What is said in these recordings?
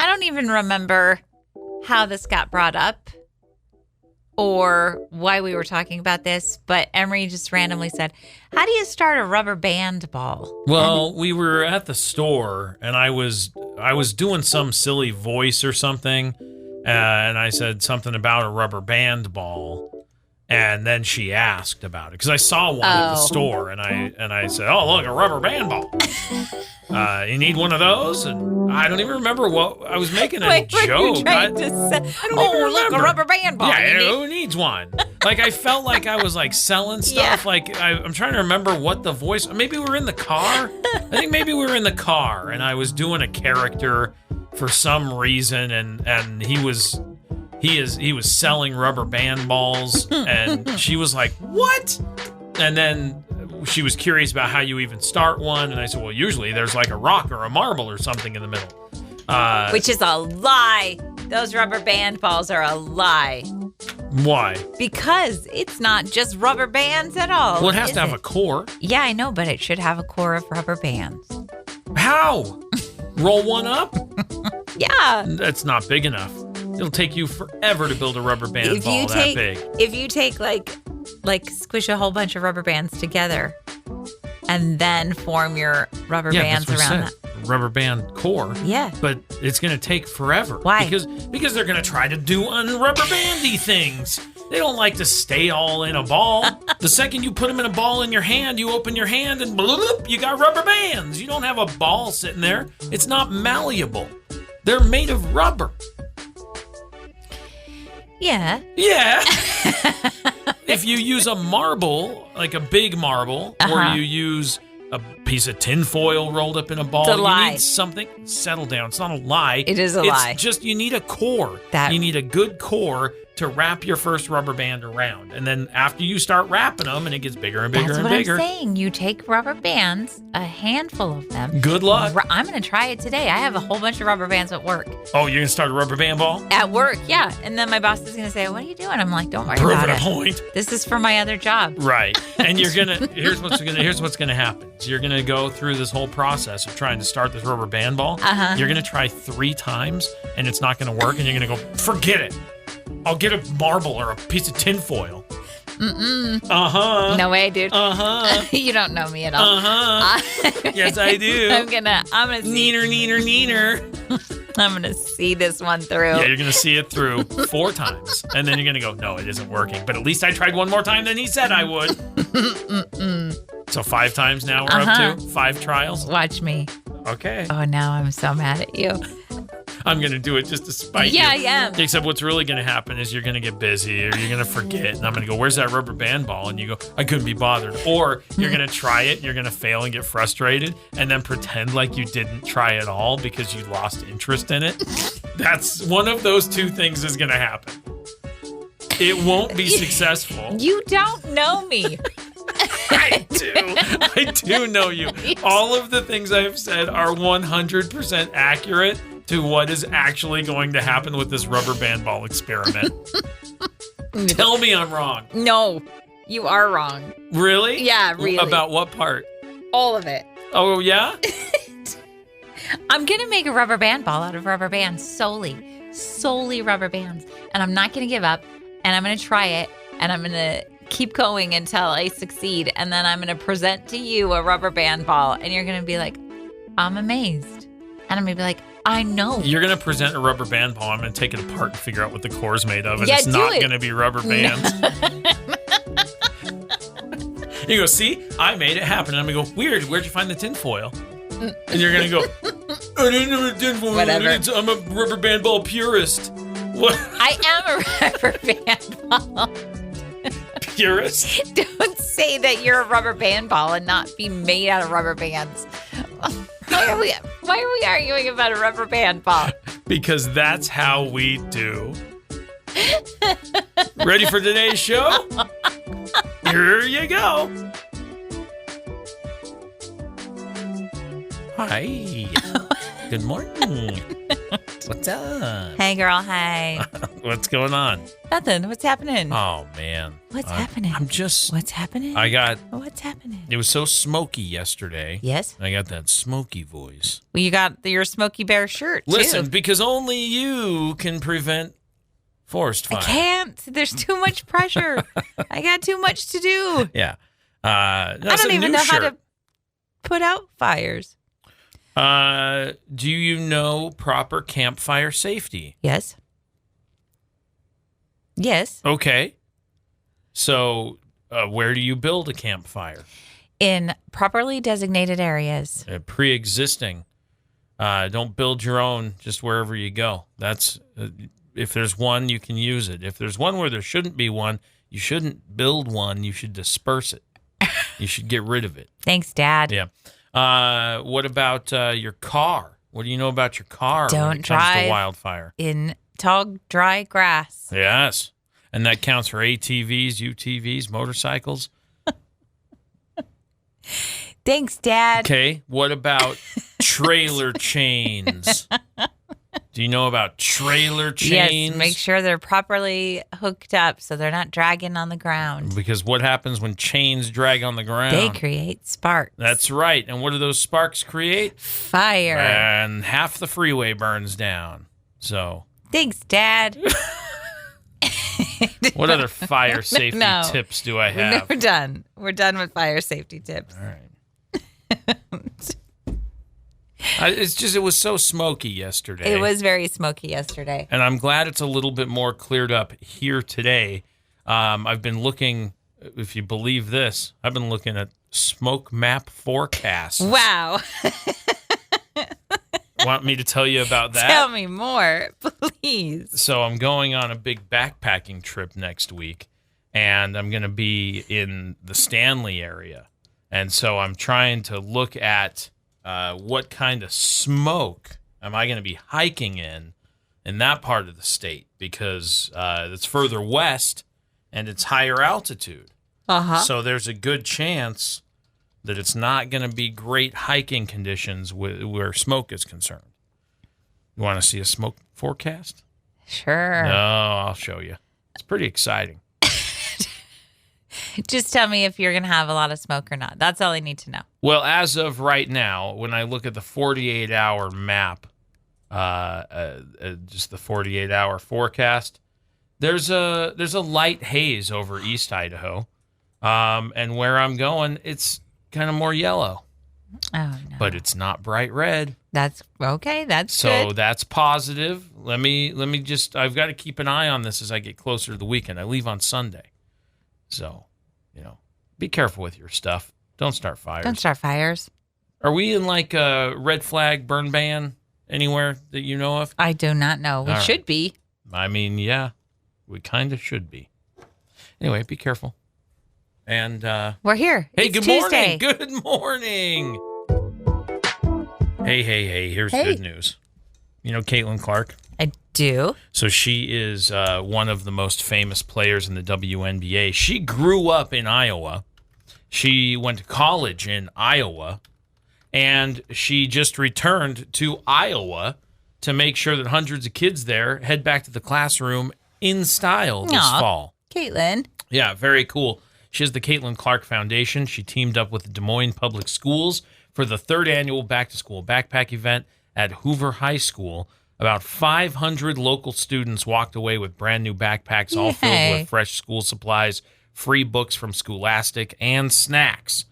I don't even remember how this got brought up or why we were talking about this, but Emery just randomly said, how do you start a rubber band ball? Well, we were at the store, and I was doing some silly voice or something, and I said something about a rubber band ball. And then she asked about it because I saw one at the store, and I said, "Oh, look, a rubber band ball. You need one of those?" And I don't even remember what I was making a joke. I don't even remember. Look, a rubber band ball. Yeah, who needs one? Like I felt like I was like selling stuff. Yeah. Like I'm trying to remember what the voice. Maybe we were in the car. I think maybe we were in the car, and I was doing a character for some reason, and he was selling rubber band balls, and she was like, "What?" And then she was curious about how you even start one, and I said, "Well, usually there's like a rock or a marble or something in the middle." Which is a lie. Those rubber band balls are a lie. Why? Because it's not just rubber bands at all. Well, it has to have a core. Yeah, I know, but it should have a core of rubber bands. How? Roll one up? Yeah. That's not big enough. It'll take you forever to build a rubber band ball that big. If you take like squish a whole bunch of rubber bands together and then form your rubber bands around that. Rubber band core. Yeah. But it's going to take forever. Why? Because they're going to try to do unrubber bandy things. They don't like to stay all in a ball. The second you put them in a ball in your hand, you open your hand and bloop, you got rubber bands. You don't have a ball sitting there. It's not malleable. They're made of rubber. Yeah. Yeah. If you use a marble, like a big marble, or you use a piece of tinfoil rolled up in a ball, you need something. Settle down. It's not a lie. It is a lie. It's just you need a core. You need a good core to wrap your first rubber band around. And then after you start wrapping them and it gets bigger and bigger and bigger. That's what I'm saying. You take rubber bands, a handful of them. Good luck. I'm going to try it today. I have a whole bunch of rubber bands at work. Oh, you're going to start a rubber band ball? At work, yeah. And then my boss is going to say, what are you doing? I'm like, don't worry about it. Proving a point. This is for my other job. Right. And you're going to, here's what's going to happen. So you're going to go through this whole process of trying to start this rubber band ball. You're going to try 3 times and it's not going to work. And you're going to go, forget it. I'll get a marble or a piece of tinfoil. No way, dude. You don't know me at all. Yes, I do. I'm gonna see. Neener. I'm gonna see this one through. Yeah, you're gonna see it through 4 times, and then you're gonna go, no, it isn't working. But at least I tried one more time than he said I would. So 5 times now we're up to 5 trials. Watch me. Okay. Oh, now I'm so mad at you. I'm going to do it just to spite you. Yeah, I am. Except what's really going to happen is you're going to get busy or you're going to forget. And I'm going to go, where's that rubber band ball? And you go, I couldn't be bothered. Or you're going to try it, you're going to fail and get frustrated and then pretend like you didn't try at all because you lost interest in it. That's one of those 2 things is going to happen. It won't be successful. You don't know me. I do know you. All of the things I have said are 100% accurate to what is actually going to happen with this rubber band ball experiment. Tell me I'm wrong. No, you are wrong. Really? Yeah, really. About what part? All of it. Oh, yeah? I'm going to make a rubber band ball out of rubber bands solely rubber bands. And I'm not going to give up. And I'm going to try it. And I'm going to keep going until I succeed. And then I'm going to present to you a rubber band ball. And you're going to be like, I'm amazed. And I'm going to be like, I know. You're going to present a rubber band ball. I'm going to take it apart and figure out what the core's made of. And it's not going to be rubber bands. You go, see? I made it happen. And I'm going to go, weird. Where'd you find the tinfoil? And you're going to go, I didn't know the tinfoil. Whatever. I'm a rubber band ball purist. What? I am a rubber band ball. Purist? Don't say that you're a rubber band ball and not be made out of rubber bands. Why are we arguing about a rubber band ball? Because that's how we do. Ready for today's show? Here you go. Hi. Good morning. What's up? Hey, girl. Hey. What's going on? Nothing. What's happening? Oh, man. What's happening? What's happening? What's happening? It was so smoky yesterday. Yes. I got that smoky voice. Well, you got your Smokey Bear shirt, Listen, too. because only you can prevent forest fire. I can't. There's too much pressure. I got too much to do. Yeah. I don't even know how to put out fires. Do you know proper campfire safety? Yes. Yes. Okay. So, where do you build a campfire? In properly designated areas. Pre-existing. Don't build your own just wherever you go. That's if there's one, you can use it. If there's one where there shouldn't be one, you shouldn't build one. You should disperse it. You should get rid of it. Thanks, Dad. Yeah. What about your car? What do you know about your car when it comes to wildfire? In tall, dry grass. Yes. And that counts for ATVs, UTVs, motorcycles. Thanks, Dad. Okay. What about trailer chains? Do you know about trailer chains? Yes, make sure they're properly hooked up so they're not dragging on the ground. Because what happens when chains drag on the ground? They create sparks. That's right. And what do those sparks create? Fire. And half the freeway burns down. So. Thanks, Dad. What other fire safety tips do I have? We're done. We're done with fire safety tips. All right. It was so smoky yesterday. It was very smoky yesterday. And I'm glad it's a little bit more cleared up here today. I've been looking, if you believe this, I've been looking at smoke map forecasts. Wow. Want me to tell you about that? Tell me more, please. So I'm going on a big backpacking trip next week, and I'm going to be in the Stanley area. And so I'm trying to look at what kind of smoke am I going to be hiking in that part of the state, because it's further west and it's higher altitude. Uh-huh. So there's a good chance that it's not going to be great hiking conditions where smoke is concerned. You want to see a smoke forecast? Sure. No, I'll show you. It's pretty exciting. Just tell me if you're going to have a lot of smoke or not. That's all I need to know. Well, as of right now, when I look at the 48-hour map, just the 48-hour forecast, there's a light haze over East Idaho. And where I'm going, it's kind of more yellow. Oh, no. But it's not bright red. That's okay. That's good. So that's positive. Let me just, I've got to keep an eye on this as I get closer to the weekend. I leave on Sunday. So, be careful with your stuff. Don't start fires. Don't start fires. Are we in like a red flag burn ban anywhere that you know of? I do not know. We should be. I mean, yeah, we kind of should be. Anyway, be careful. And we're here. Hey, it's good Tuesday. morning. Good morning. Hey, here's good news. You know Caitlin Clark? I do. So she is one of the most famous players in the WNBA. She grew up in Iowa. She went to college in Iowa, and she just returned to Iowa to make sure that hundreds of kids there head back to the classroom in style this fall. Caitlin. Yeah, very cool. She has the Caitlin Clark Foundation. She teamed up with the Des Moines Public Schools for the 3rd annual back-to-school backpack event at Hoover High School. About 500 local students walked away with brand new backpacks, all filled with fresh school supplies, free books from Scholastic, and snacks.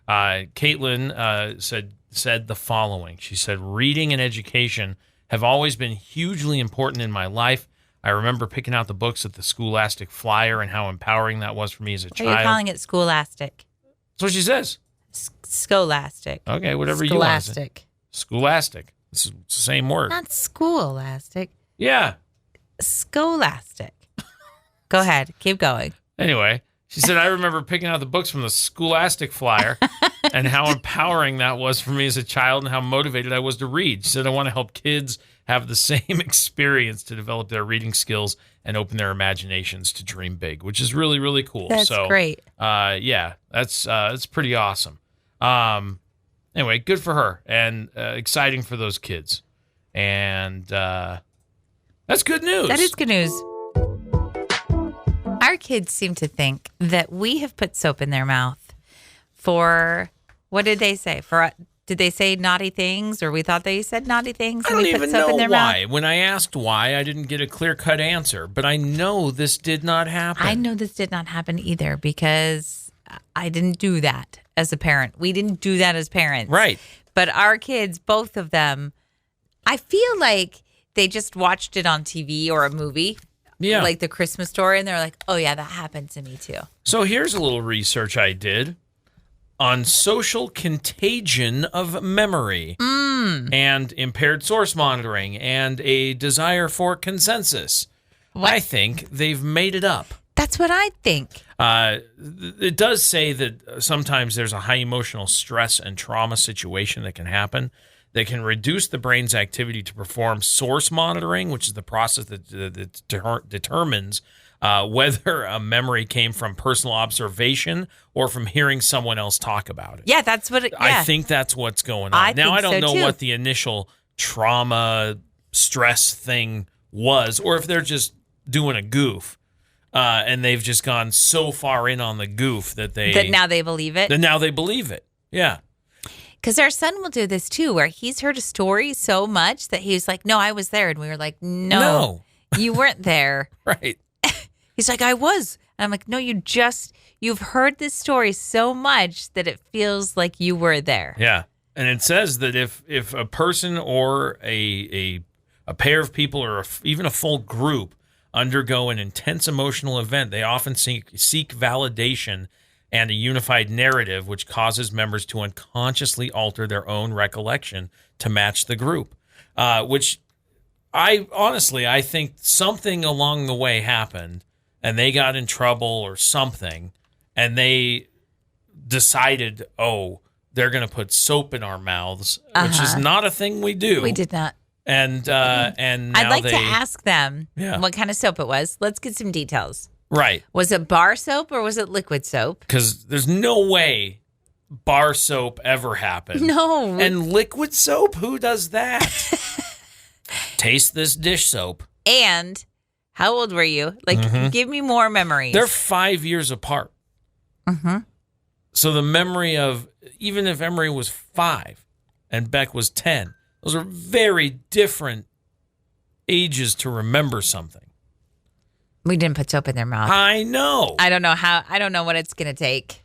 Caitlin said the following. She said, "Reading and education have always been hugely important in my life. I remember picking out the books at the Scholastic flyer and how empowering that was for me as a child." Are you calling it Scholastic? That's what she says. Scholastic. Okay, whatever you want to say. Scholastic. It's the same word. Not Scholastic. Yeah. Scholastic. Go ahead. Keep going. Anyway, she said, "I remember picking out the books from the Scholastic flyer and how empowering that was for me as a child and how motivated I was to read." She said, "I want to help kids have the same experience to develop their reading skills and open their imaginations to dream big," which is really, really cool. That's great. Yeah, that's pretty awesome. Anyway, good for her and exciting for those kids. And that's good news. That is good news. Our kids seem to think that we have put soap in their mouth for, what did they say? Did they say naughty things, or we thought they said naughty things? I don't even know why. When I asked why, I didn't get a clear-cut answer. But I know this did not happen. I know this did not happen either because I didn't do that as a parent. We didn't do that as parents. Right. But our kids, both of them, I feel like they just watched it on TV or a movie. Yeah. Like the Christmas Story, and they're like, oh, yeah, that happened to me too. So here's a little research I did on social contagion of memory and impaired source monitoring and a desire for consensus. What? I think they've made it up. That's what I think. It does say that sometimes there's a high emotional stress and trauma situation that can happen that can reduce the brain's activity to perform source monitoring, which is the process that determines whether a memory came from personal observation or from hearing someone else talk about it. Yeah, that's what I think that's what's going on. I don't know what the initial trauma stress thing was, or if they're just doing a goof. And they've just gone so far in on the goof that now they believe it. That now they believe it. Yeah. Because our son will do this too, where he's heard a story so much that he's like, no, I was there. And we were like, no. You weren't there. Right. He's like, I was. And I'm like, no, you've heard this story so much that it feels like you were there. Yeah. And it says that if a person or a pair of people or even a full group undergo an intense emotional event, they often seek validation and a unified narrative, which causes members to unconsciously alter their own recollection to match the group, which I think something along the way happened and they got in trouble or something and they decided, they're going to put soap in our mouths, which is not a thing we do. We did not. And now I'd like to ask them what kind of soap it was. Let's get some details. Right. Was it bar soap or was it liquid soap? Because there's no way bar soap ever happened. No. And liquid soap? Who does that? Taste this dish soap. And how old were you? Give me more memories. They're 5 years apart. Mm-hmm. So the memory of, even if Emery was 5 and Beck was 10, those are very different ages to remember something. We didn't put soap in their mouth. I know. I don't know what it's going to take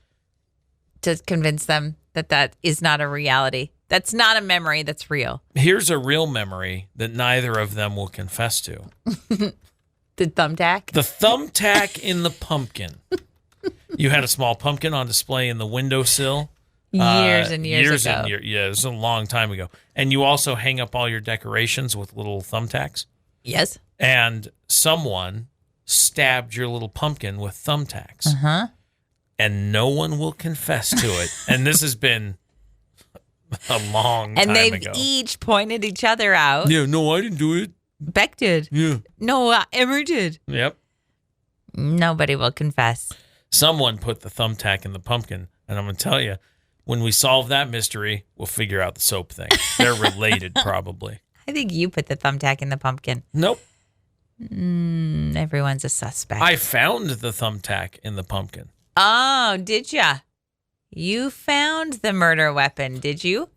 to convince them that is not a reality. That's not a memory that's real. Here's a real memory that neither of them will confess to. The thumbtack? The thumbtack in the pumpkin. You had a small pumpkin on display in the windowsill. Years and years ago. Yeah, it was a long time ago. And you also hang up all your decorations with little thumbtacks. Yes. And someone stabbed your little pumpkin with thumbtacks. Uh-huh. And no one will confess to it. And this has been a long time ago. And they've each pointed each other out. Yeah, no, I didn't do it. Beck did. Yeah. No, Emery did. Yep. Nobody will confess. Someone put the thumbtack in the pumpkin. And I'm going to tell you, when we solve that mystery, we'll figure out the soap thing. They're related, probably. I think you put the thumbtack in the pumpkin. Nope. Everyone's a suspect. I found the thumbtack in the pumpkin. Oh, did ya? You found the murder weapon, did you?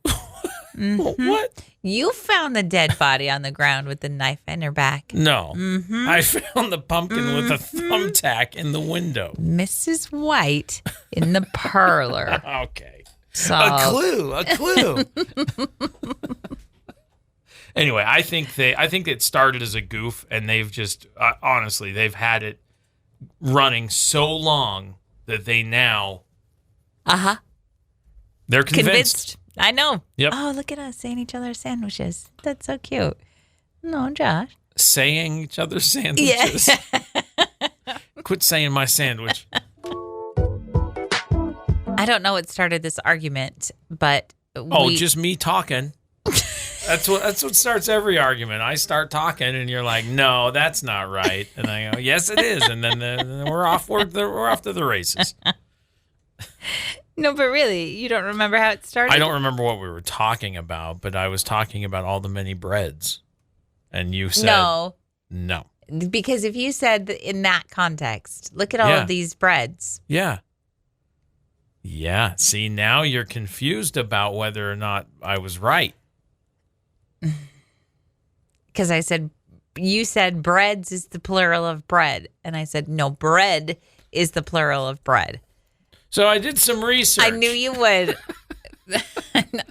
Mm-hmm. What? You found the dead body on the ground with the knife in her back. No. Mm-hmm. I found the pumpkin with a thumbtack in the window. Mrs. White in the parlor. Okay. So. A clue. Anyway, I think it started as a goof, and they've just honestly they've had it running so long that they now they're convinced. I know. Yep. Oh, look at us saying each other's sandwiches. That's so cute. No, Josh. Saying each other's sandwiches. Yeah. Quit saying my sandwich. I don't know what started this argument, but just me talking. That's what starts every argument. I start talking, and you're like, "No, that's not right," and I go, "Yes, it is," and then we're off. We're off to the races. No, but really, you don't remember how it started? I don't remember what we were talking about, but I was talking about all the many breads. And you said no. Because if you said in that context, look at all of these breads. Yeah. Yeah. See, now you're confused about whether or not I was right. Because you said breads is the plural of bread. And I said, no, bread is the plural of bread. So I did some research. I knew you would.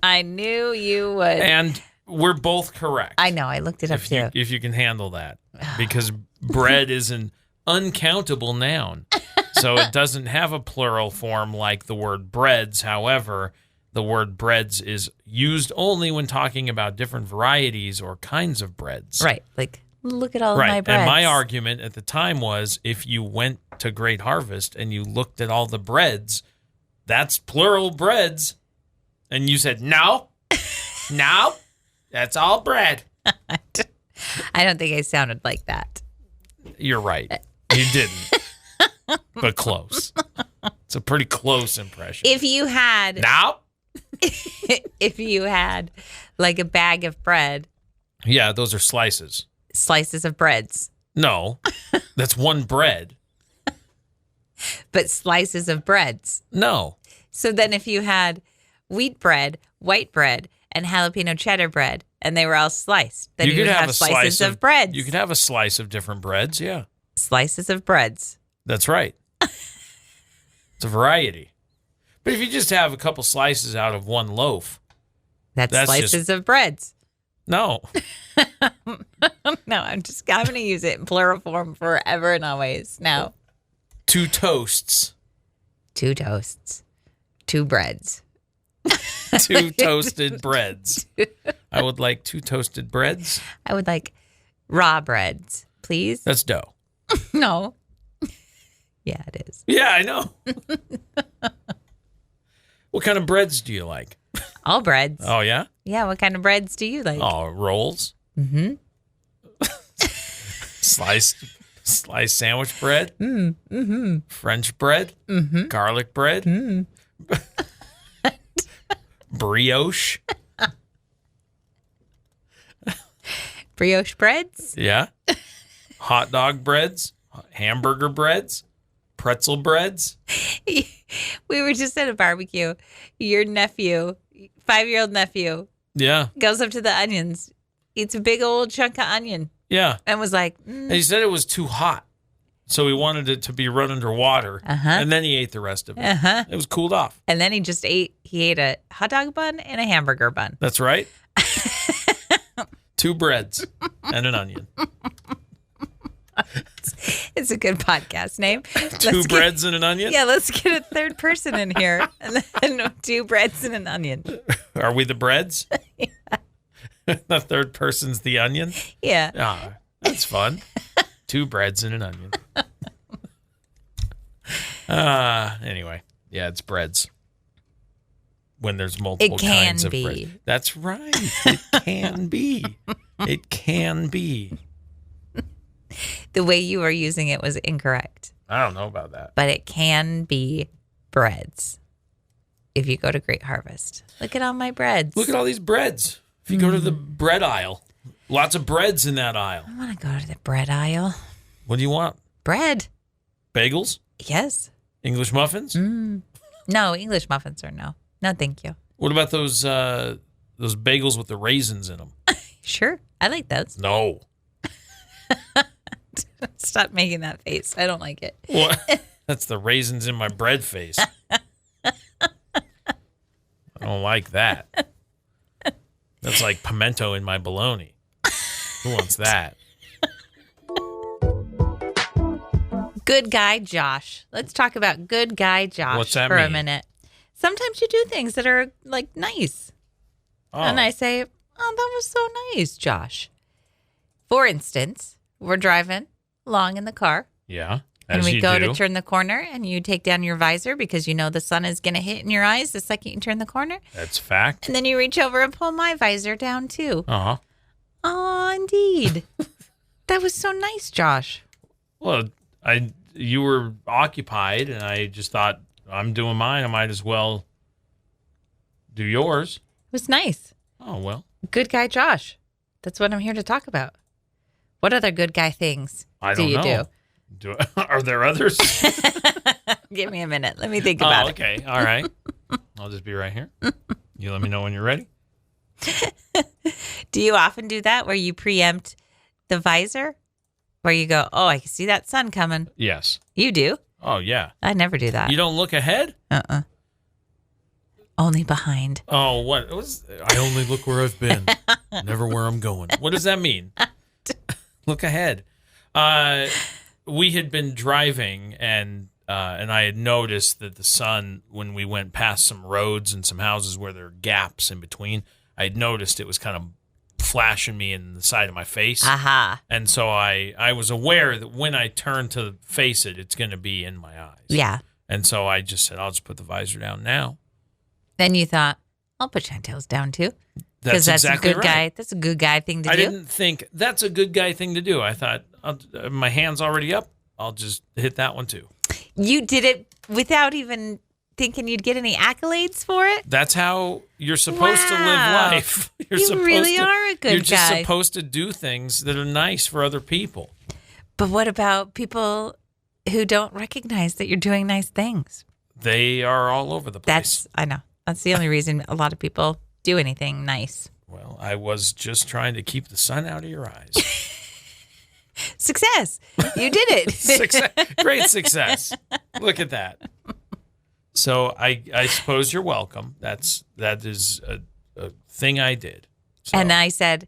I knew you would. And we're both correct. I know. I looked it up too. If you can handle that. Because bread is an uncountable noun. So it doesn't have a plural form like the word breads. However, the word breads is used only when talking about different varieties or kinds of breads. Right. Like, look at all of my breads. And my argument at the time was if you went to Great Harvest and you looked at all the breads, that's plural breads. And you said, no, that's all bread. I don't think I sounded like that. You're right. You didn't. But close. It's a pretty close impression. If you had... Now? If you had like a bag of bread. Yeah, those are slices. Slices of breads. No, that's one bread. But slices of breads. No. So then if you had wheat bread, white bread, and jalapeno cheddar bread, and they were all sliced, then you could have slices of breads. You could have a slice of different breads, yeah. Slices of breads. That's right. It's a variety. But if you just have a couple slices out of one loaf. That's slices of breads. No. No, I'm going to use it in plural form forever and always now. 2 toasts. 2 toasts. 2 breads. 2 toasted breads. I would like 2 toasted breads. I would like raw breads, please. That's dough. No. Yeah, it is. Yeah, I know. What kind of breads do you like? All breads. Oh, yeah? Yeah, what kind of breads do you like? Oh, rolls? Mm-hmm. Sliced sandwich bread? Mm-hmm. French bread? Mm-hmm. Garlic bread? Mm-hmm. Brioche? Brioche breads? Yeah. Hot dog breads? Hamburger breads? Pretzel breads? We were just at a barbecue. Your nephew, 5-year-old nephew, Yeah. goes up to the onions, eats a big old chunk of onion, Yeah. and was like, And he said it was too hot. So he wanted it to be run under water. Uh-huh. And then he ate the rest of it. Uh-huh. It was cooled off. And then he ate a hot dog bun and a hamburger bun. That's right. 2 breads and an onion. It's a good podcast name. 2 breads and an onion? Yeah, let's get a third person in here. And then 2 breads and an onion. Are we the breads? Yeah. The third person's the onion? Yeah. Ah, that's fun. 2 breads and an onion. Anyway, yeah, it's breads. When there's multiple kinds of bread. That's right. It can be. It can be. The way you were using it was incorrect. I don't know about that. But it can be breads if you go to Great Harvest. Look at all my breads. Look at all these breads. If you go to the bread aisle, lots of breads in that aisle. I want to go to the bread aisle. What do you want? Bread. Bagels? Yes. English muffins? No, English muffins are no. No, thank you. What about those bagels with the raisins in them? Sure. I like those. No. Stop making that face. I don't like it. What? That's the raisins in my bread face. I don't like that. That's like pimento in my bologna. Who wants that? Good guy Josh. Let's talk about good guy Josh What's that for mean? a minute. Sometimes you do things that are like nice. Oh. And I say, oh, that was so nice, Josh. For instance, we're driving along in the car. Yeah. And we go to turn the corner and you take down your visor because you know the sun is going to hit in your eyes the second you turn the corner. That's fact. And then you reach over and pull my visor down too. Uh-huh. Oh, indeed. That was so nice, Josh. Well, you were occupied and I just thought, I'm doing mine. I might as well do yours. It was nice. Oh, well. Good guy Josh. That's what I'm here to talk about. What other good guy things do you do? Are there others? Give me a minute. Let me think about it. Okay. All right. I'll just be right here. You let me know when you're ready. Do you often do that where you preempt the visor? Where you go, oh, I can see that sun coming. Yes. You do? Oh, yeah. I never do that. You don't look ahead? Only behind. Oh, what? I only look where I've been, never where I'm going. What does that mean? Look ahead. We had been driving, and I had noticed that the sun, when we went past some roads and some houses where there are gaps in between, I had noticed it was kind of flashing me in the side of my face. Aha. And so I was aware that when I turn to face it, it's going to be in my eyes. Yeah. And so I just said, I'll just put the visor down now. Then you thought, I'll put Chantel's down too. That's exactly a good guy. That's a good guy thing to do. I didn't think that's a good guy thing to do. I thought, my hand's already up. I'll just hit that one too. You did it without even thinking you'd get any accolades for it? That's how you're supposed to live life. You really are a good guy. You're just supposed to do things that are nice for other people. But what about people who don't recognize that you're doing nice things? They are all over the place. I know. That's the only reason a lot of people do anything nice. Well, I was just trying to keep the sun out of your eyes. Success. You did it. Success. Great success. Look at that. So I suppose you're welcome. That is a thing I did. So. And I said,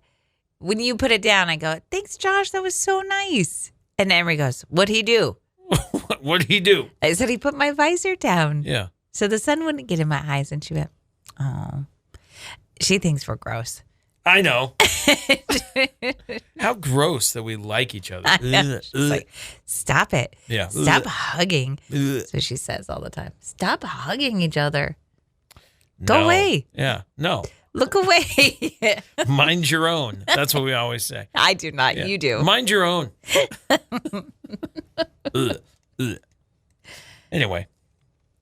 when you put it down, I go, thanks, Josh. That was so nice. And Emery goes, what'd he do? What'd he do? I said, he put my visor down. Yeah. So the sun wouldn't get in my eyes. And she went, oh. She thinks we're gross. I know. How gross that we like each other. She's like, stop it. Yeah. Stop hugging. So she says all the time. Stop hugging each other. Go away. Yeah. No. Look away. Mind your own. That's what we always say. I do not. Yeah. You do. Mind your own. Anyway,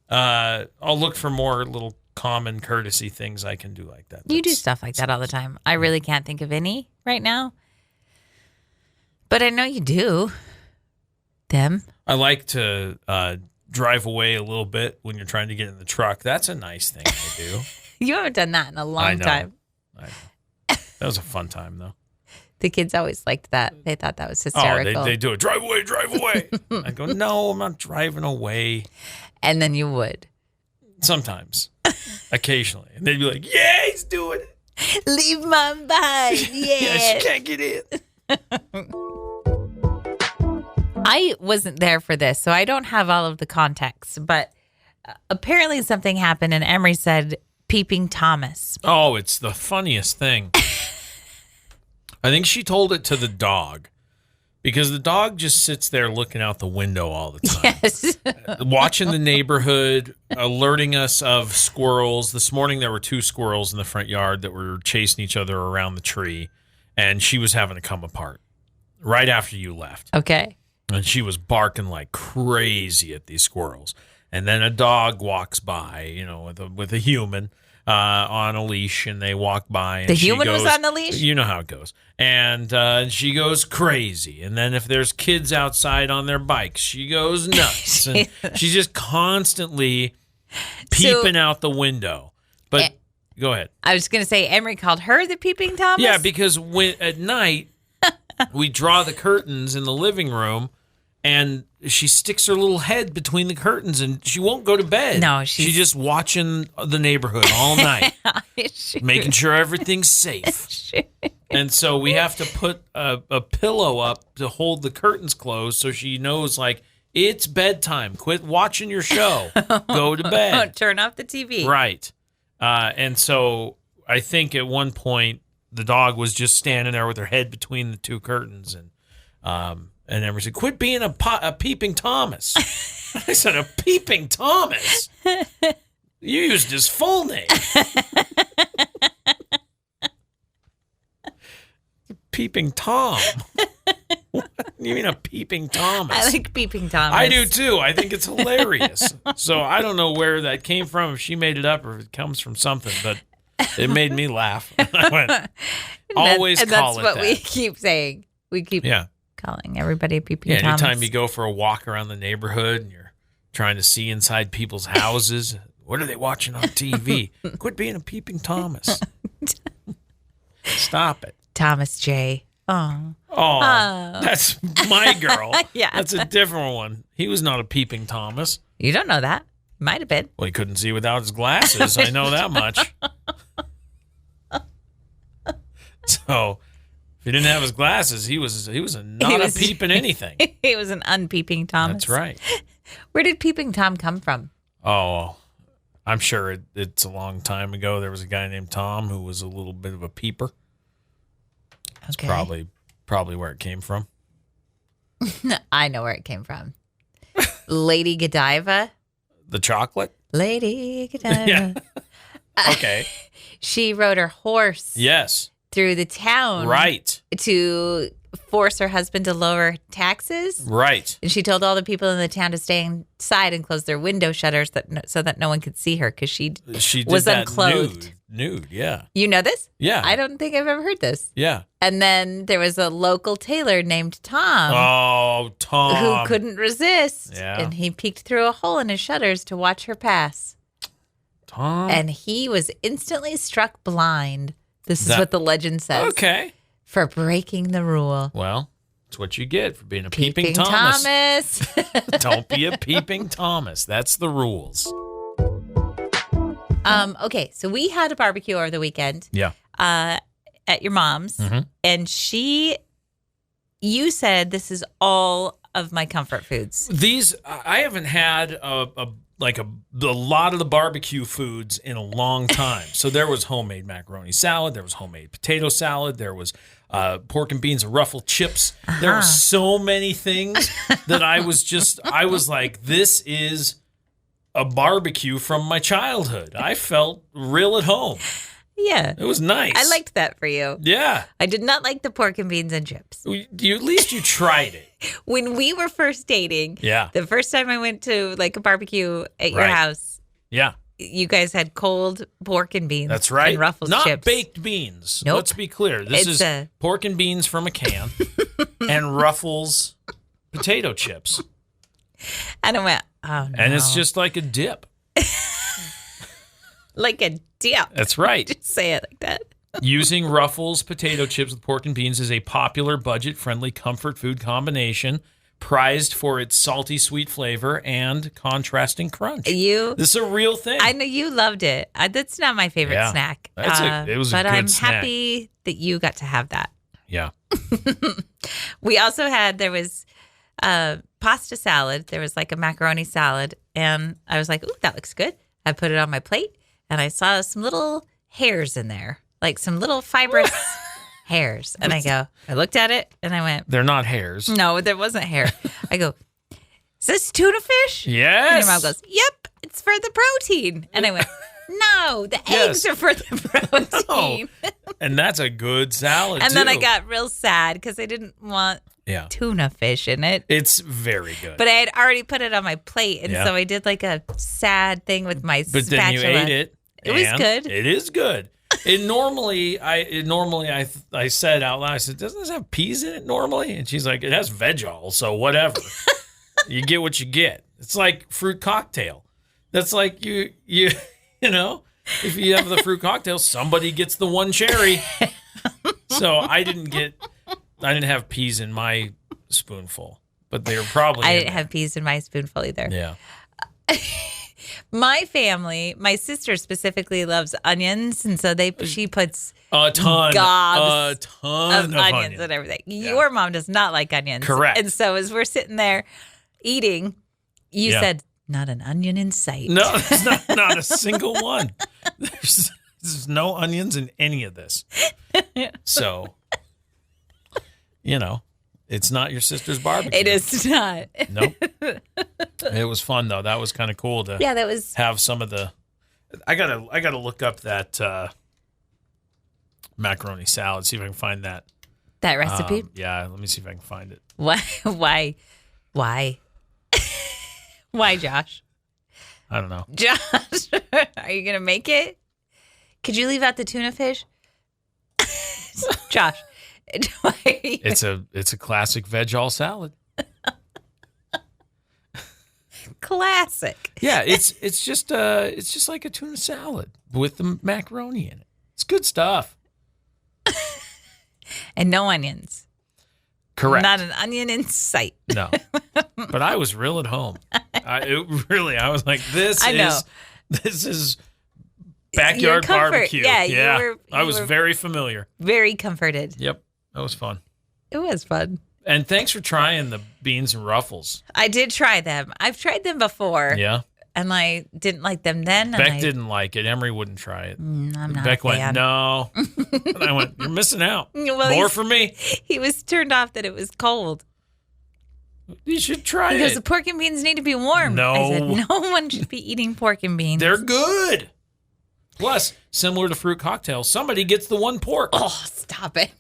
I'll look for more little common courtesy things I can do like that. You do stuff like that all the time. I really can't think of any right now. But I know you do them. I like to drive away a little bit when you're trying to get in the truck. That's a nice thing I do. You haven't done that in a long time. I know. That was a fun time, though. The kids always liked that. They thought that was hysterical. Oh, they do it. Drive away, drive away. I go, no, I'm not driving away. And then you would. Sometimes. Occasionally. And they'd be like, yeah, he's doing it. Leave Mom behind. Yeah, she can't get in. I wasn't there for this, so I don't have all of the context. But apparently something happened, and Emery said, Peeping Thomas. Oh, it's the funniest thing. I think she told it to the dog because the dog just sits there looking out the window all the time. Yes. Watching the neighborhood, alerting us of squirrels. This morning there were 2 squirrels in the front yard that were chasing each other around the tree, and she was having to come apart right after you left. Okay. And she was barking like crazy at these squirrels. And then a dog walks by, with a human on a leash, and they walk by. And the human was on the leash? You know how it goes. And she goes crazy. And then if there's kids outside on their bikes, she goes nuts. And she's just constantly peeping out the window. But go ahead. I was going to say, Emery called her the Peeping Thomas? Yeah, because at night, we draw the curtains in the living room, and she sticks her little head between the curtains, and she won't go to bed. No, she's just watching the neighborhood all night, making sure everything's safe. And so we have to put a pillow up to hold the curtains closed so she knows, like, it's bedtime. Quit watching your show. Go to bed. Turn off the TV. Right. And so I think at one point the dog was just standing there with her head between the 2 curtains, and Emery said, quit being a Peeping Thomas. I said, a Peeping Thomas? You used his full name. Peeping Tom. What? You mean a Peeping Thomas? I like Peeping Thomas. I do too. I think it's hilarious. So I don't know where that came from, if she made it up or if it comes from something, but it made me laugh. I went, always and call that's it what that. we keep saying. We keep calling everybody Peeping Thomas. Anytime you go for a walk around the neighborhood and you're trying to see inside people's houses, what are they watching on TV? Quit being a Peeping Thomas. Stop it. Thomas J. Oh, that's my girl. Yeah. That's a different one. He was not a Peeping Thomas. You don't know that. Might have been. Well, he couldn't see without his glasses. I know that much. So, if he didn't have his glasses, he was not a peeping anything. He was an unpeeping Thomas. That's right. Where did Peeping Tom come from? Oh, I'm sure it's a long time ago. There was a guy named Tom who was a little bit of a peeper. That's probably where it came from. I know where it came from. Lady Godiva. The chocolate? Lady Godiva. Yeah. Okay. She rode her horse. Yes. Through the town. Right. To force her husband to lower taxes. Right. And she told all the people in the town to stay inside and close their window shutters so that no one could see her because she was did unclothed. That nude, yeah. You know this? Yeah. I don't think I've ever heard this. Yeah. And then there was a local tailor named Tom. Oh, Tom. Who couldn't resist. Yeah. And he peeked through a hole in his shutters to watch her pass. Tom. And he was instantly struck blind. This is what the legend says. Okay. For breaking the rule. Well, it's what you get for being a Peeping Thomas. Don't be a Peeping Thomas. That's the rules. Okay, so we had a barbecue over the weekend. Yeah. At your mom's. Mm-hmm. And you said this is all of my comfort foods. These, I haven't had a lot of the barbecue foods in a long time. So there was homemade macaroni salad. There was homemade potato salad. There was pork and beans and ruffled chips. There were so many things that I was like, this is a barbecue from my childhood. I felt real at home. Yeah. It was nice. I liked that for you. Yeah. I did not like the pork and beans and chips. At least you tried it. When we were first dating, the first time I went to like a barbecue at your house, you guys had cold pork and beans. That's right. And ruffled Not chips. baked beans. Nope. Let's be clear. This is pork and beans from a can and Ruffles potato chips. And I went, oh no. And it's just like a dip. Like a dip. That's right. Just say it like that. Using Ruffles potato chips with pork and beans is a popular budget-friendly comfort food combination, prized for its salty, sweet flavor and contrasting crunch. This is a real thing. I know you loved it. That's not my favorite snack. It was a but good I'm snack. happy that you got to have that. Yeah. We also there was pasta salad. There was like a macaroni salad. And I was like, ooh, that looks good. I put it on my plate and I saw some little hairs in there, like some little fibrous hairs. And I looked at it and I went, they're not hairs. No, there wasn't hair. I go, is this tuna fish? Yes. And your mom goes, yep, it's for the protein. And I went, no, the eggs are for the protein. No. And that's a good salad, and then I got real sad because I didn't want tuna fish in it. It's very good. But I had already put it on my plate. And so I did like a sad thing with my spatula. But then you ate it. It was good. It is good. I said out loud, I said, doesn't this have peas in it normally? And she's like, it has veg-all, so whatever. You get what you get. It's like fruit cocktail. That's like you know, if you have the fruit cocktail, somebody gets the one cherry. So I didn't have peas in my spoonful, but they were probably I didn't have peas in my spoonful either. Yeah. My family, my sister specifically loves onions, and so she puts a ton of onions and everything. Yeah. Your mom does not like onions. Correct. And so as we're sitting there eating, you said, not an onion in sight. No, there's not a single one. There's no onions in any of this. So, it's not your sister's barbecue. It is not. Nope. It was fun though. That was kind of cool to have some of the. I gotta look up that macaroni salad. See if I can find that That recipe? Yeah, let me see if I can find it. Why? Why, Josh? I don't know. Josh, are you going to make it? Could you leave out the tuna fish? Josh. It's a classic veg-all salad. Classic. Yeah, it's just like a tuna salad with the macaroni in it. It's good stuff. And no onions. Correct. Not an onion in sight. No. But I was real at home. I was like, this is backyard barbecue. Yeah. I was very familiar. Very comforted. Yep. That was fun. It was fun. And thanks for trying the beans and ruffles. I did try them. I've tried them before. Yeah. And I didn't like them then. Beck didn't like it. Emery wouldn't try it. I'm not Beck a fan. went, no. And I went, you're missing out. Well, More for me. He was turned off that it was cold. You should try Because it. the pork and beans need to be warm. No. I said, no one should be eating pork and beans. They're good. Plus, similar to fruit cocktails, somebody gets the one pork. Oh, stop it.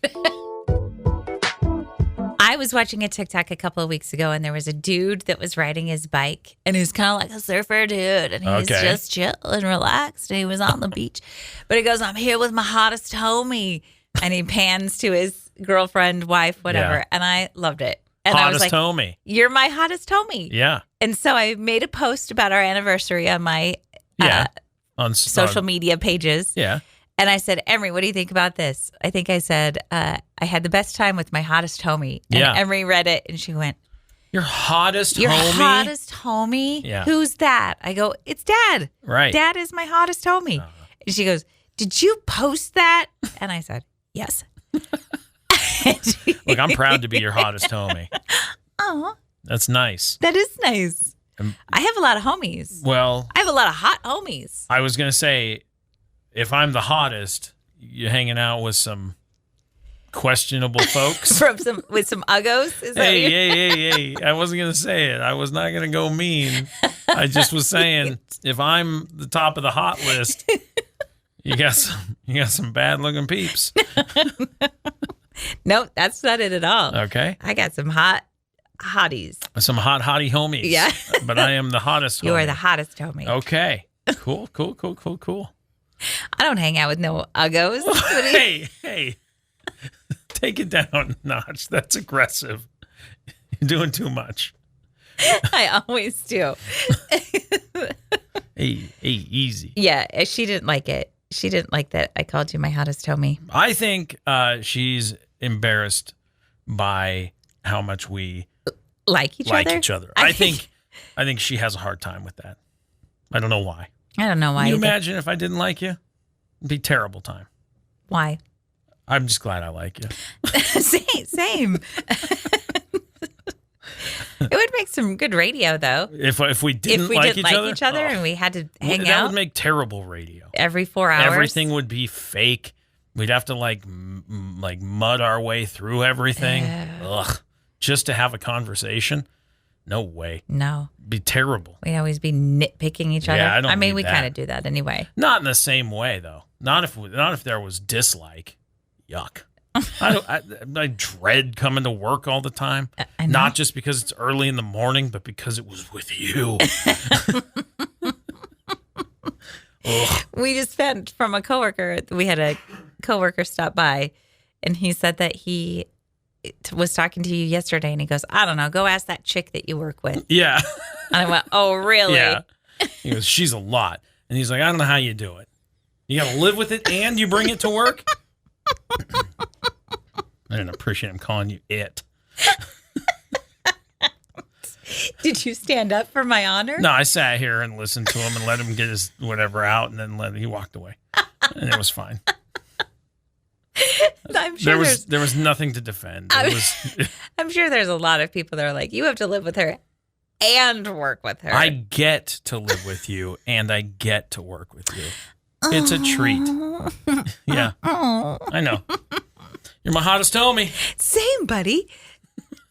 I was watching a TikTok a couple of weeks ago, and there was a dude that was riding his bike, and he was kind of like a surfer dude, and he was just chill and relaxed, and he was on the beach. But he goes, I'm here with my hottest homie, and he pans to his girlfriend, wife, whatever, Yeah. and I loved it. And Hottest I was like, homie. You're my hottest homie. Yeah. And so I made a post about our anniversary on my On social media pages. Yeah. And I said, Emery, what do you think about this? I think I said, I had the best time with my hottest homie. And Emery read it and she went, Your hottest Your homie? hottest homie? Yeah. Who's that? I go, it's Dad. Right. Dad is my hottest homie. And she goes, did you post that? And I said, yes. Look, I'm proud to be your hottest homie. Oh, That's nice. that is nice. I have a lot of homies. Well, I have a lot of hot homies. I was going to say, if I'm the hottest, you're hanging out with some questionable folks. With some uggos? Is that Hey. I wasn't going to say it. I was not going to go mean. I just was saying, if I'm the top of the hot list, you got some bad looking peeps. Nope, that's not it at all. Okay. I got some hot hotties. Some hottie homies. Yeah. But I am the hottest homie. You are the hottest homie. Okay. Cool. I don't hang out with no uggos. Hey. Take it down a notch. That's aggressive. You're doing too much. I always do. Hey, easy. Yeah, she didn't like it. She didn't like that I called you my hottest homie. I think she's embarrassed by how much we like each other. I think she has a hard time with that. I don't know why. I don't know why. Can you imagine if I didn't like you? It'd be a terrible time. Why? I'm just glad I like you. Same. It would make some good radio, though. If we didn't like each other and we had to hang out. That would make terrible radio. Every 4 hours. Everything would be fake. We'd have to like mud our way through everything. Ugh. Just to have a conversation. No way. No. It'd be terrible. We'd always be nitpicking each other. Yeah, I mean, we kind of do that anyway. Not in the same way, though. Not if there was dislike. Yuck. I dread coming to work all the time. I know. Not just because it's early in the morning, but because it was with you. We just found from a coworker. We had a coworker stop by, and he said that he was talking to you yesterday, and he goes, I don't know, go ask that chick that you work with. Yeah. And I went, oh, really? Yeah. He goes, she's a lot. And he's like, I don't know how you do it. You got to live with it and you bring it to work? I didn't appreciate him calling you it. Did you stand up for my honor? No, I sat here and listened to him and let him get his whatever out, and then he walked away. And it was fine. I'm sure there was nothing to defend. I'm sure there's a lot of people that are like, you have to live with her and work with her. I get to live with you and I get to work with you. It's a treat. Yeah. I know. You're my hottest homie. Same, buddy.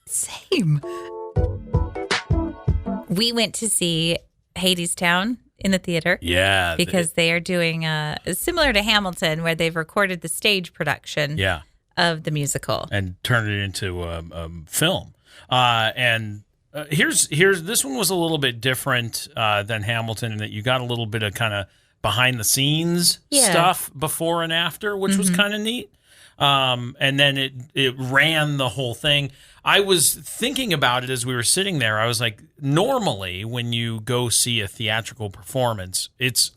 Same. We went to see Hadestown in the theater. Yeah. Because they are doing similar to Hamilton, where they've recorded the stage production of the musical. And turn it into film. Here's this one was a little bit different than Hamilton in that you got a little bit of kind of behind the scenes stuff before and after, which was kind of neat. And then it ran the whole thing. I was thinking about it as we were sitting there. I was like, normally when you go see a theatrical performance, it's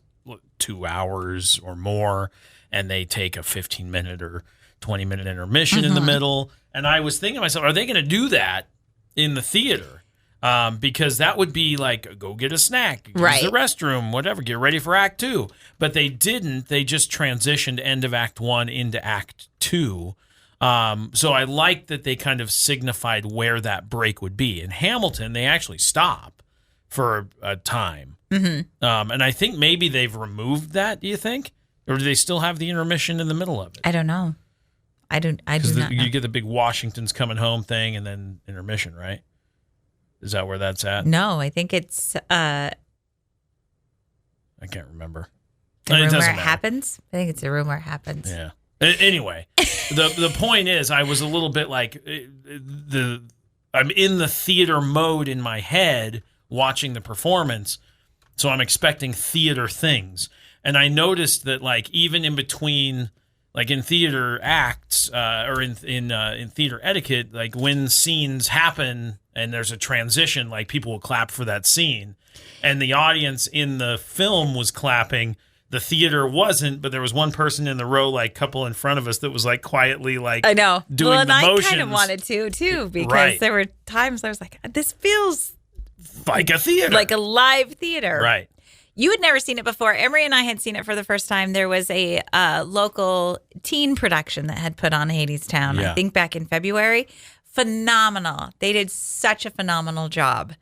2 hours or more, and they take a 15-minute or 20-minute intermission in the middle. And I was thinking to myself, are they going to do that in the theater? Because that would be like, go get a snack, use the restroom, whatever, get ready for Act 2. But they didn't. They just transitioned end of Act 1 into Act 2. So I like that they kind of signified where that break would be. In Hamilton, they actually stop for a time. And I think maybe they've removed that, do you think? Or do they still have the intermission in the middle of it? I don't know. I do not know. You get the big Washington's coming home thing and then intermission, right? Is that where that's at? No, I think it's I can't remember. The room where it happens. I think it's the room where it happens. Yeah. Anyway, the point is, I was a little bit like I'm in the theater mode in my head watching the performance, so I'm expecting theater things, and I noticed that like even in between. Like in theater acts or in theater etiquette, like when scenes happen and there's a transition, like people will clap for that scene. And the audience in the film was clapping. The theater wasn't, but there was one person in the row, like couple in front of us that was like quietly like I know. doing the motions. I kind of wanted to too because there were times I was like, this feels like a theater. Like a live theater. Right. You had never seen it before. Emery and I had seen it for the first time. There was a local teen production that had put on Hadestown, I think back in February. Phenomenal. They did such a phenomenal job.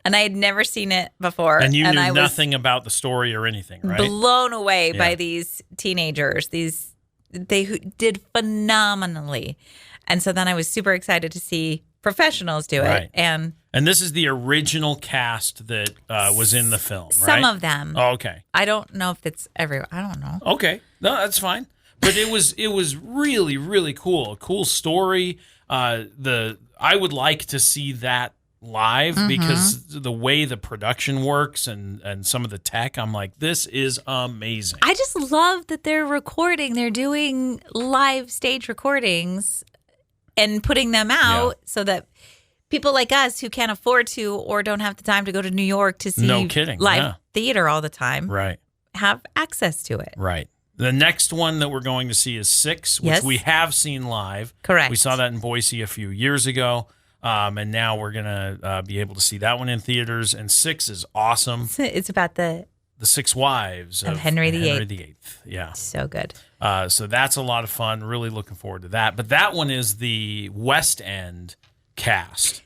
And I had never seen it before. And you knew nothing about the story or anything, right? Blown away by these teenagers. They did phenomenally. And so then I was super excited to see professionals do it. And this is the original cast that was in the film, right? Some of them. Oh, okay. I don't know if it's everyone. I don't know. Okay. No, that's fine. But it was really, really cool. A cool story. I would like to see that live because the way the production works and some of the tech, I'm like, this is amazing. I just love that they're recording. They're doing live stage recordings and putting them out so that people like us who can't afford to or don't have the time to go to New York to see live theater all the time have access to it. Right. The next one that we're going to see is 6, which we have seen live. Correct. We saw that in Boise a few years ago, and now we're going to be able to see that one in theaters. And 6 is awesome. It's about the 6 wives of Henry VIII. Henry VIII. Yeah. So good. So that's a lot of fun. Really looking forward to that. But that one is the West End cast.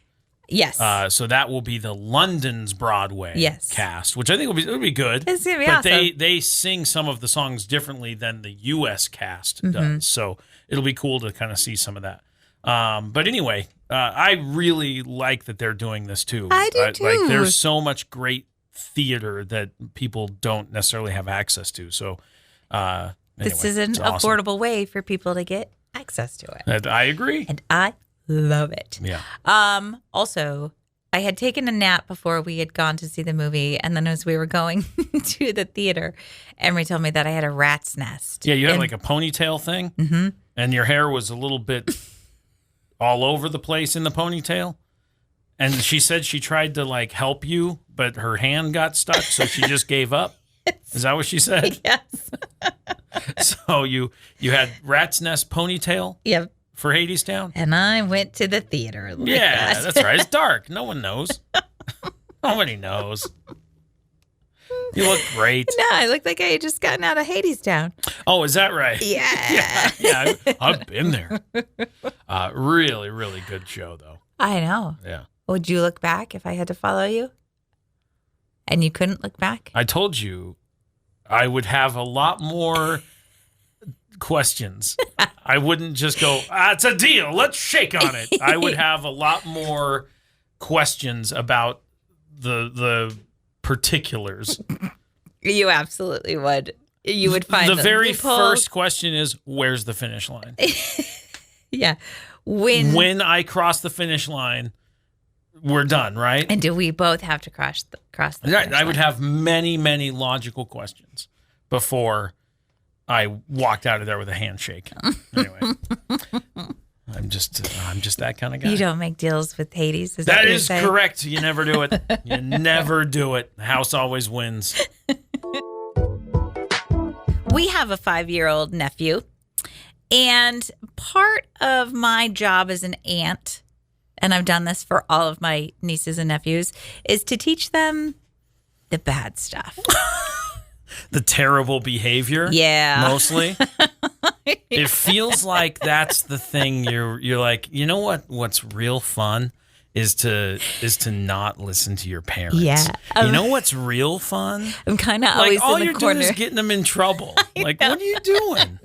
Yes. So that will be the London's Broadway cast, which I think will be good. It's going to be but awesome. they sing some of the songs differently than the U.S. cast does. So it'll be cool to kind of see some of that. But anyway, I really like that they're doing this too. I do too. Like there's so much great theater that people don't necessarily have access to. So anyway, this is an affordable way for people to get access to it. And I agree. And I love it. Yeah. Also, I had taken a nap before we had gone to see the movie, and then as we were going to the theater, Emery told me that I had a rat's nest. Yeah, you had like a ponytail thing, and your hair was a little bit all over the place in the ponytail. And she said she tried to like help you, but her hand got stuck, so she just gave up. Is that what she said? Yes. So you had rat's nest ponytail? Yep. For Hadestown? And I went to the theater. That's right. It's dark. No one knows. Nobody knows. You look great. No, I look like I had just gotten out of Hadestown. Oh, is that right? Yeah. Yeah. I've been there. Really, really good show, though. I know. Yeah. Would you look back if I had to follow you? And you couldn't look back? I told you I would have a lot more questions. I wouldn't just go, it's a deal, let's shake on it. I would have a lot more questions about the particulars. You absolutely would. You would find the very loopholes. first question is, where's the finish line? Yeah. When I cross the finish line, we're done, right? And do we both have to cross the finish I would line? have many, many logical questions before I walked out of there with a handshake. Anyway, I'm just that kind of guy. You don't make deals with Hades. Is That what you're is saying? correct. You never do it. You never do it. The house always wins. We have a 5-year-old nephew, and part of my job as an aunt, and I've done this for all of my nieces and nephews, is to teach them the bad stuff. The terrible behavior. Yeah. Mostly. It feels like that's the thing you're like, you know what's real fun is to not listen to your parents. Yeah. You know what's real fun? I'm kind of always all in the you're corner. doing is getting them in trouble. Like, what are you doing?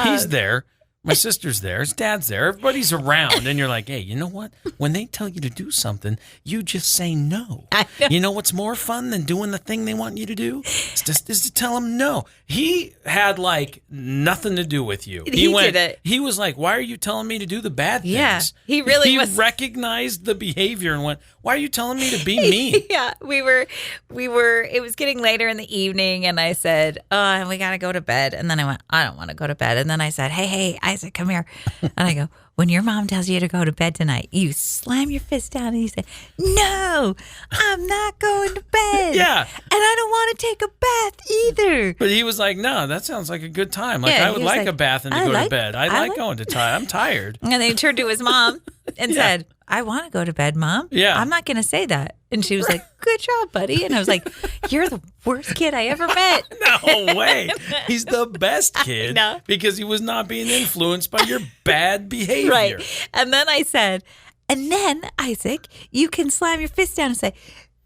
He's there. My sister's there. His dad's there. Everybody's around. And you're like, hey, you know what? When they tell you to do something, you just say no. You know what's more fun than doing the thing they want you to do? Is to tell them no. He had like nothing to do with you. He did it. He was like, why are you telling me to do the bad things? Yeah, he really was. He recognized the behavior and went, why are you telling me to be mean? Yeah, we were, it was getting later in the evening, and I said, oh, we got to go to bed. And then I went, I don't want to go to bed. And then I said, hey, Isaac, come here. And I go, when your mom tells you to go to bed tonight, you slam your fist down and you say, no, I'm not going to bed. Yeah. And I don't want to take a bath either. But he was like, no, that sounds like a good time. Like, Yeah, I would he was like like, a bath and to I go to like- bed. I like going to tie. I'm tired. And then he turned to his mom and said, I want to go to bed, Mom. Yeah. I'm not going to say that. And she was like, good job, buddy. And I was like, you're the worst kid I ever met. No way. He's the best kid know. because he was not being influenced by your bad behavior. Right. And then I said, and then, Isaac, you can slam your fist down and say,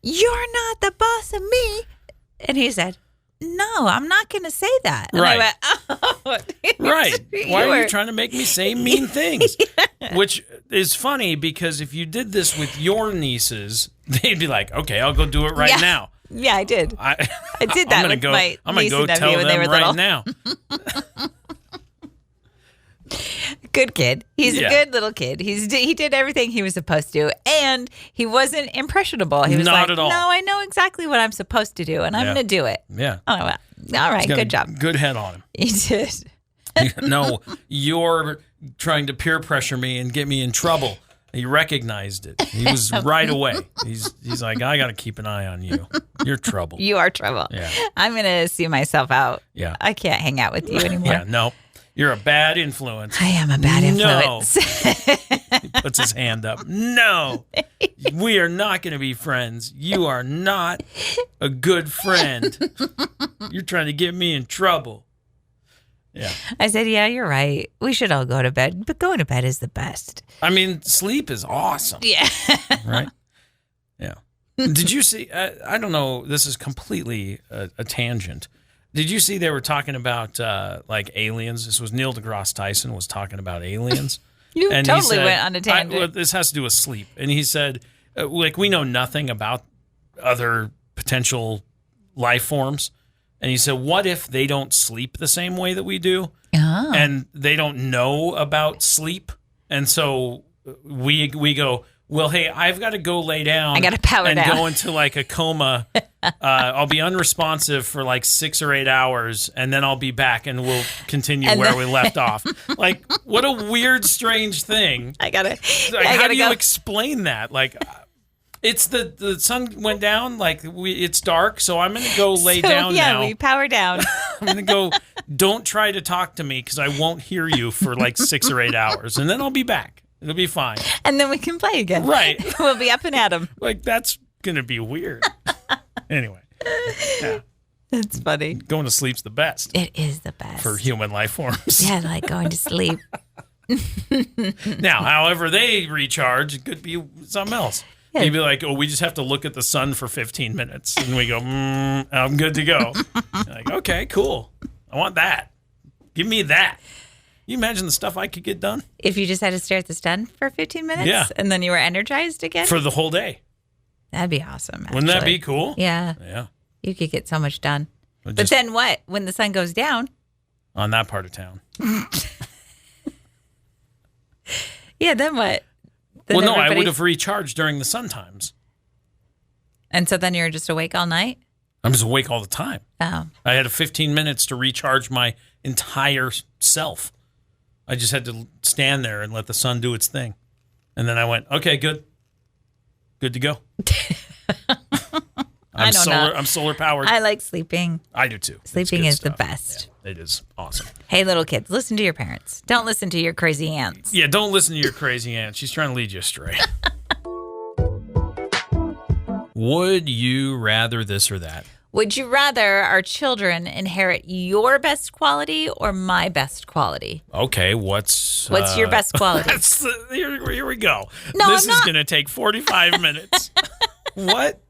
you're not the boss of me. And he said, no, I'm not going to say that. And Right. I went, oh. Right. Why are were- you trying to make me say mean things? Which is funny because if you did this with your nieces, they'd be like, okay, I'll go do it right Yeah. now. Yeah, I did. I did that with my I'm gonna niece go and nephew tell when them they were right little. now. Good kid. He's Yeah. a good little kid. He did everything he was supposed to, and he wasn't impressionable. He was Not like, at all. no, I know exactly what I'm supposed to do, and I'm Yeah. going to do it. Yeah. Oh, well, all right, He's got good a job. Good head on him. He did. No, you're trying to peer pressure me and get me in trouble. He recognized it. He was right away. He's like, I got to keep an eye on you. You're trouble. You are trouble. Yeah. I'm going to see myself out. Yeah. I can't hang out with you anymore. Yeah, no. You're a bad influence. I am a bad No. influence. He puts his hand up. No. We are not going to be friends. You are not a good friend. You're trying to get me in trouble. Yeah. I said, yeah, you're right. We should all go to bed, but going to bed is the best. I mean, sleep is awesome. Yeah. Right? Yeah. Did you see? I don't know. This is completely a tangent. Did you see they were talking about like aliens? This was Neil deGrasse Tyson was talking about aliens. You And he totally said- went on a tangent. well, this has to do with sleep. And he said, like, we know nothing about other potential life forms. And he said, what if they don't sleep the same way that we do? Oh. And they don't know about sleep? And so we go, well, hey, I've got to go lay down. I gotta power and down. go into like a coma. I'll be unresponsive for like 6 or 8 hours, and then I'll be back, and we'll continue And where then- we left off. Like, what a weird, strange thing. I gotta. Like, I how gotta do you go. explain that? Like, it's the sun went down. Like, it's dark, so I'm gonna go lay So, down yeah, now. we power down. I'm gonna go. Don't try to talk to me because I won't hear you for like 6 or 8 hours, and then I'll be back. It'll be fine. And then we can play again. Right. We'll be up and at 'em. Like, that's gonna be weird. Anyway, yeah, That's funny. going to sleep's the best It is the best. for human life forms. Yeah, like going to sleep. Now, however they recharge, it could be something else. Yeah. You'd be like, oh, we just have to look at the sun for 15 minutes. And we go, I'm good to go. Like, okay, cool. I want that. Give me that. You imagine the stuff I could get done If you just had to stare at the sun for 15 minutes Yeah. and then you were energized again, for the whole day. that'd be awesome. Wouldn't that actually. be cool? Yeah, Yeah. you could get so much done. But Just then what? When the sun goes down, on that part of town. Yeah, then what? Well, no, I would have recharged during the sun times. And so then you're just awake all night? I'm just awake all the time. Oh. I had 15 minutes to recharge my entire self. I just had to stand there and let the sun do its thing. And then I went, okay, good. Good to go. I'm solar powered. I like sleeping. I do too. Sleeping is the best. Yeah, it is awesome. Hey, little kids, listen to your parents. Don't listen to your crazy aunts. Yeah, don't listen to your crazy aunt. She's trying to lead you astray. Would you rather this or that? Would you rather our children inherit your best quality or my best quality? Okay, what's your best quality? Here we go. No, this is going to take 45 minutes. What?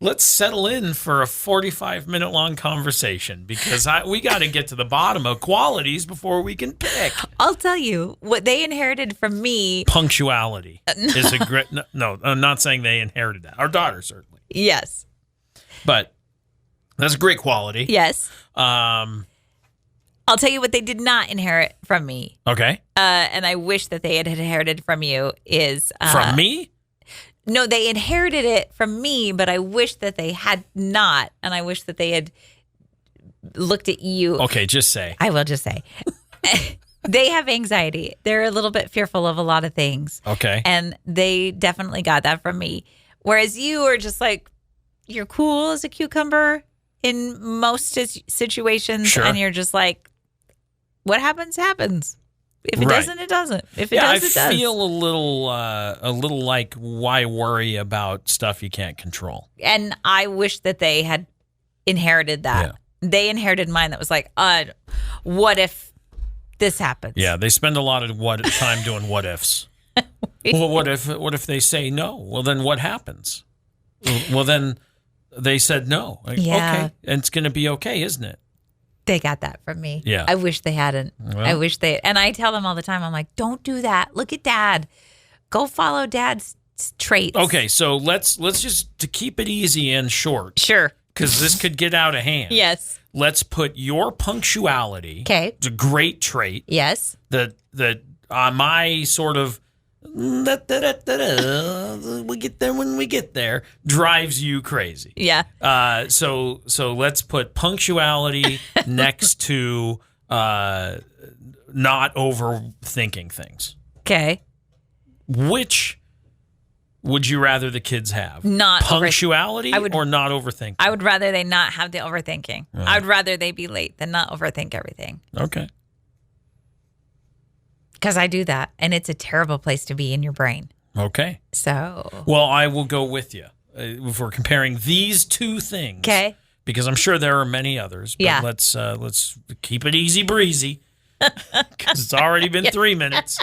Let's settle in for a 45-minute long conversation because we got to get to the bottom of qualities before we can pick. I'll tell you what they inherited from me. Punctuality is a great. No, I'm not saying they inherited that. Our daughter certainly. Yes, but that's a great quality. Yes. I'll tell you what they did not inherit from me. Okay. And I wish that they had inherited from you is from me. No, they inherited it from me, but I wish that they had not. And I wish that they had looked at you. Okay, just say. I will just say. They have anxiety. They're a little bit fearful of a lot of things. Okay. And they definitely got that from me. Whereas you are just like, you're cool as a cucumber in most situations. Sure. And you're just like, what happens, happens. If it doesn't, it doesn't. If it does, it does. I feel a little like, why worry about stuff you can't control? And I wish that they had inherited that. Yeah. They inherited mine that was like, what if this happens? Yeah, they spend a lot of time doing what ifs. Well, what if they say no? Well, then what happens? Well, then they said no. Like, yeah. Okay, and it's going to be okay, isn't it? They got that from me. Yeah. I wish they hadn't. Well, I wish they, and I tell them all the time, I'm like, don't do that. Look at Dad. Go follow Dad's traits. Okay, so let's just, to keep it easy and short. Sure. Because this could get out of hand. Yes. Let's put your punctuality. Okay. It's a great trait. Yes. That my sort of we get there when we get there drives you crazy. Yeah. So let's put punctuality next to not overthinking things. Okay. Which would you rather the kids have? Not punctuality or not overthinking? I would rather they not have the overthinking. I would rather they be late than not overthink everything. Okay. Because I do that, and it's a terrible place to be in your brain. Okay. So. Well, I will go with you if we're comparing these two things. Okay. Because I'm sure there are many others. But yeah. Let's keep it easy breezy. Because it's already been 3 minutes.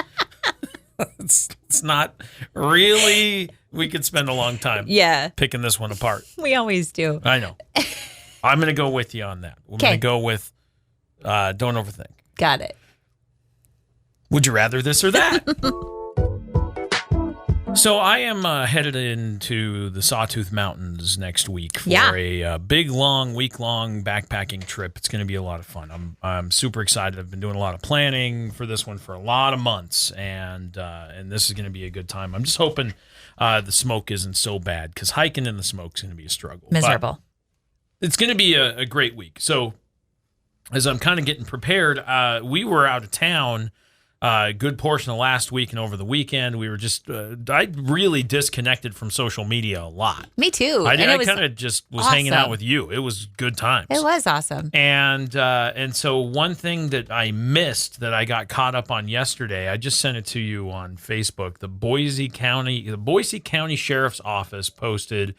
It's not really. We could spend a long time. Picking this one apart. We always do. I know. I'm going to go with you on that. We're going to go with don't overthink. Got it. Would you rather this or that? So I am headed into the Sawtooth Mountains next week for a big, week-long backpacking trip. It's going to be a lot of fun. I'm super excited. I've been doing a lot of planning for this one for a lot of months, and this is going to be a good time. I'm just hoping the smoke isn't so bad because hiking in the smoke is going to be a struggle. Miserable. But it's going to be a great week. So as I'm kind of getting prepared, we were out of town a good portion of last week and over the weekend. We were just, I really disconnected from social media a lot. Me too. I kind of just was hanging out with you. It was good times. It was awesome. And so one thing that I missed that I got caught up on yesterday, I just sent it to you on Facebook. The Boise County Sheriff's Office posted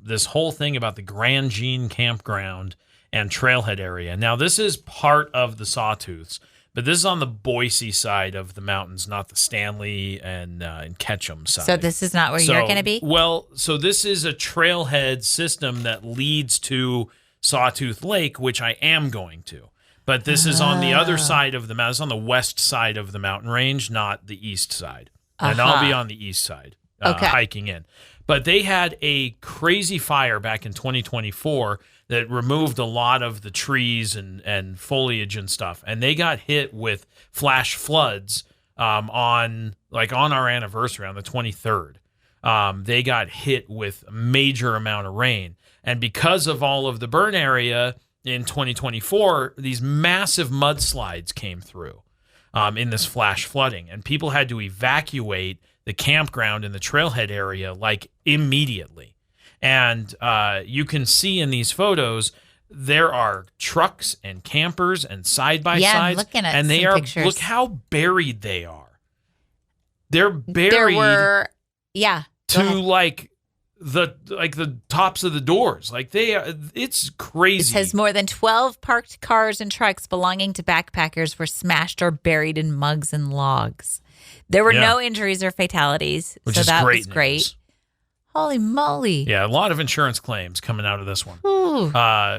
this whole thing about the Grandjean Campground and trailhead area. Now, this is part of the Sawtooths. But this is on the Boise side of the mountains, not the Stanley and Ketchum side. So this is not where you're going to be? Well, so this is a trailhead system that leads to Sawtooth Lake, which I am going to. But this is on the other side of the mountain. It's on the west side of the mountain range, not the east side. And I'll be on the east side hiking in. But they had a crazy fire back in 2024 that removed a lot of the trees and foliage and stuff. And they got hit with flash floods on our anniversary on the 23rd. They got hit with a major amount of rain. And because of all of the burn area in 2024, these massive mudslides came through in this flash flooding. And people had to evacuate the campground in the trailhead area like immediately. And you can see in these photos, there are trucks and campers and side-by-sides. Yeah, I'm looking at and they some are pictures. Look how buried they are. They're buried Go ahead. like the tops of the doors. It's crazy. It says more than 12 parked cars and trucks belonging to backpackers were smashed or buried in mugs and logs. There were no injuries or fatalities, Which so is that great was great. news. Holy moly. Yeah, a lot of insurance claims coming out of this one. Ooh.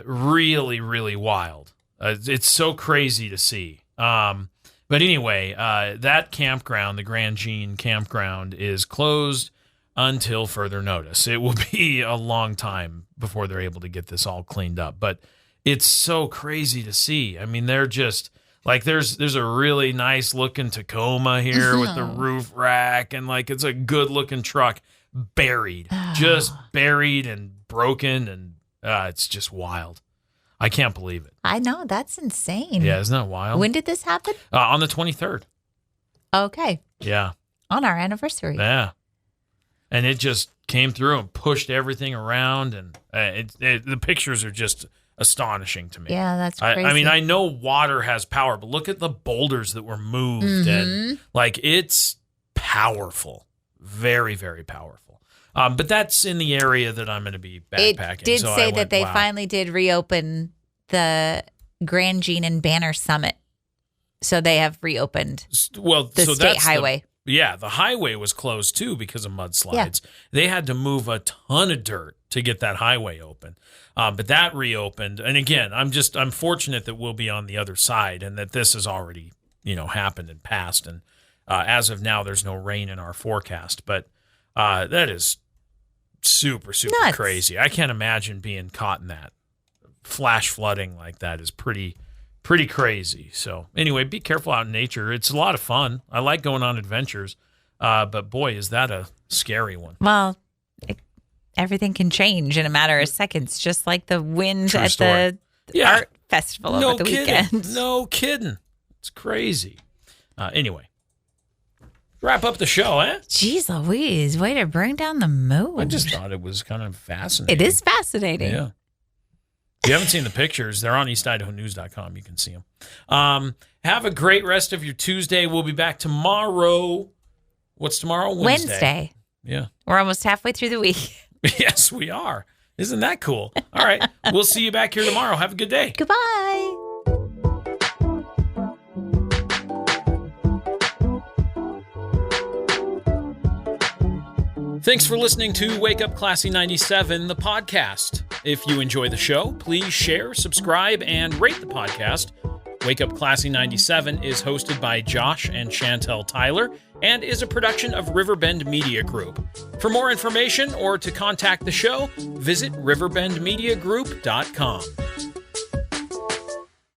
Really, really wild. It's so crazy to see. But anyway, that campground, the Grandjean Campground, is closed until further notice. It will be a long time before they're able to get this all cleaned up. But it's so crazy to see. I mean, they're just there's a really nice looking Tacoma here with the roof rack, and it's a good looking truck buried, just buried and broken, and it's just wild. I can't believe it. I know, that's insane. Yeah, isn't that wild? When did this happen? On the 23rd. Okay. Yeah. On our anniversary. Yeah. And it just came through and pushed everything around, and the pictures are just astonishing to me. Yeah, that's crazy. I mean, I know water has power, but look at the boulders that were moved, and it's powerful, very, very powerful. But that's in the area that I'm going to be backpacking. It did so say that they finally did reopen the Grandjean and Banner Summit, so they have reopened the state highway. The highway was closed too because of mudslides. Yeah. They had to move a ton of dirt to get that highway open. But that reopened. And again, I'm fortunate that we'll be on the other side and that this has already, happened and passed. And as of now, there's no rain in our forecast. But that is super, super nuts. Crazy. I can't imagine being caught in that. Flash flooding like that is pretty crazy. So anyway, be careful out in nature. It's a lot of fun. I like going on adventures. But boy, is that a scary one. Well, everything can change in a matter of seconds, just like the wind True at story. the art festival over the weekend. No kidding. It's crazy. Anyway, wrap up the show, eh? Jeez Louise, way to bring down the mood. I just thought it was kind of fascinating. It is fascinating. Yeah. If you haven't seen the pictures, they're on eastidahonews.com. You can see them. Have a great rest of your Tuesday. We'll be back tomorrow. What's tomorrow? Wednesday. Yeah. We're almost halfway through the week. Yes, we are. Isn't that cool? All right. We'll see you back here tomorrow. Have a good day. Goodbye. Thanks for listening to Wake Up Classy 97, the podcast. If you enjoy the show, please share, subscribe, and rate the podcast. Wake Up Classy 97 is hosted by Josh and Chantel Tyler and is a production of Rubberband Media Group. For more information or to contact the show, visit riverbendmediagroup.com.